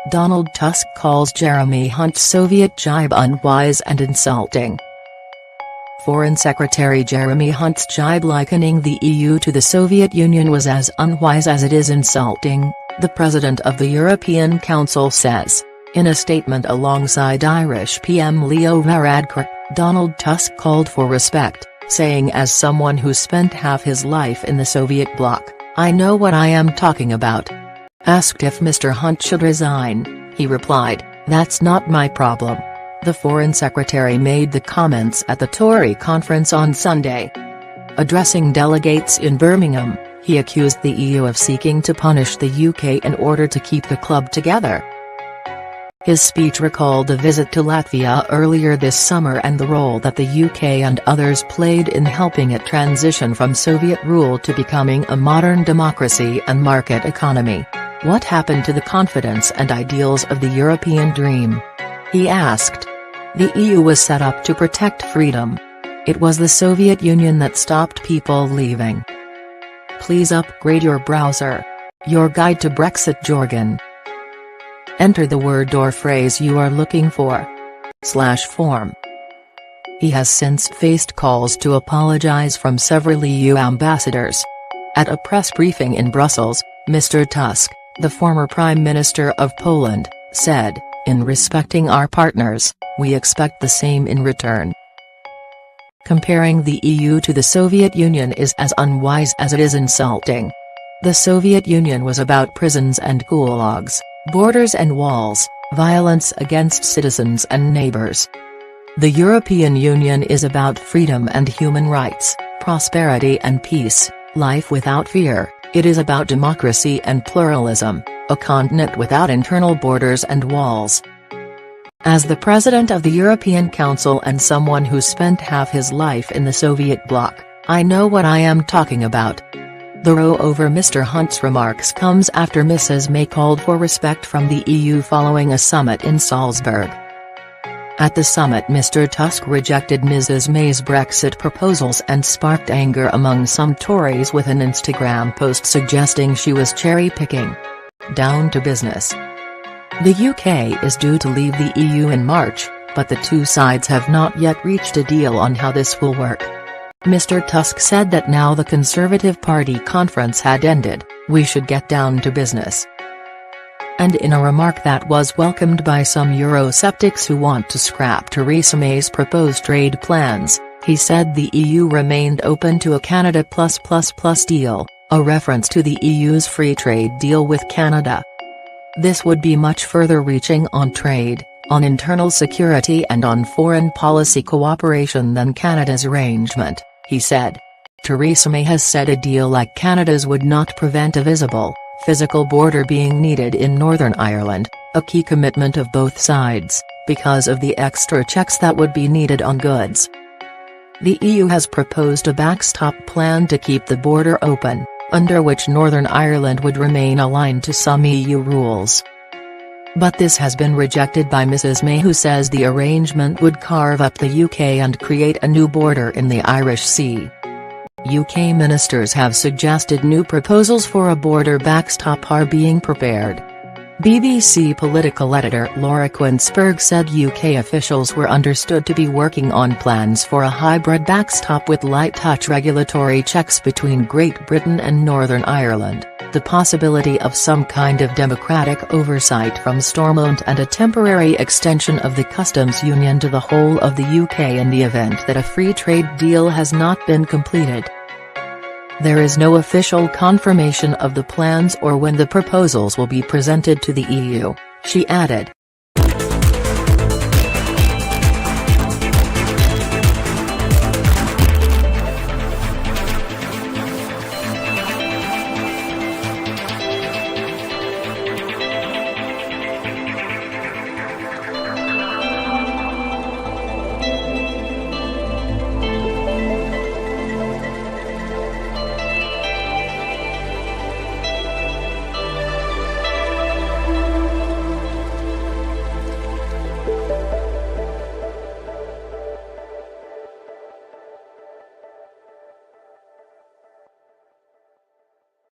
Donald Tusk calls Jeremy Hunt's Soviet jibe unwise and insulting. Foreign Secretary Jeremy Hunt's jibe likening the EU to the Soviet Union was as unwise as it is insulting, the President of the European Council says. In a statement alongside Irish PM Leo Varadkar, Donald Tusk called for respect, saying, "As someone who spent half his life in the Soviet bloc, I know what I am talking about." Asked if Mr. Hunt should resign, he replied, "That's not my problem." The Foreign Secretary made the comments at the Tory conference on Sunday. Addressing delegates in Birmingham, he accused the EU of seeking to punish the UK in order to keep the club together. His speech recalled a visit to Latvia earlier this summer and the role that the UK and others played in helping it transition from Soviet rule to becoming a modern democracy and market economy. What happened to the confidence and ideals of the European dream? He asked. The EU was set up to protect freedom. It was the Soviet Union that stopped people leaving. Please upgrade your browser. Your guide to Brexit jargon. Enter the word or phrase you are looking for. /form. He has since faced calls to apologize from several EU ambassadors. At a press briefing in Brussels, Mr. Tusk, the former Prime Minister of Poland, said, "In respecting our partners, we expect the same in return." Comparing the EU to the Soviet Union is as unwise as it is insulting. The Soviet Union was about prisons and gulags, borders and walls, violence against citizens and neighbors. The European Union is about freedom and human rights, prosperity and peace, life without fear. It is about democracy and pluralism, a continent without internal borders and walls. As the President of the European Council and someone who spent half his life in the Soviet bloc, I know what I am talking about. The row over Mr. Hunt's remarks comes after Mrs. May called for respect from the EU following a summit in Salzburg. At the summit, Mr. Tusk rejected Mrs. May's Brexit proposals and sparked anger among some Tories with an Instagram post suggesting she was cherry-picking. Down to business. The UK is due to leave the EU in March, but the two sides have not yet reached a deal on how this will work. Mr. Tusk said that now the Conservative Party conference had ended, we should get down to business. And in a remark that was welcomed by some Eurosceptics who want to scrap Theresa May's proposed trade plans, he said the EU remained open to a Canada plus deal, a reference to the EU's free trade deal with Canada. This would be much further reaching on trade, on internal security and on foreign policy cooperation than Canada's arrangement, he said. Theresa May has said a deal like Canada's would not prevent a visible, physical border being needed in Northern Ireland, a key commitment of both sides, because of the extra checks that would be needed on goods. The EU has proposed a backstop plan to keep the border open, under which Northern Ireland would remain aligned to some EU rules. But this has been rejected by Mrs. May, who says the arrangement would carve up the UK and create a new border in the Irish Sea. UK ministers have suggested new proposals for a border backstop are being prepared. BBC political editor Laura Quinsberg said UK officials were understood to be working on plans for a hybrid backstop with light-touch regulatory checks between Great Britain and Northern Ireland, the possibility of some kind of democratic oversight from Stormont and a temporary extension of the customs union to the whole of the UK in the event that a free trade deal has not been completed. There is no official confirmation of the plans or when the proposals will be presented to the EU, she added.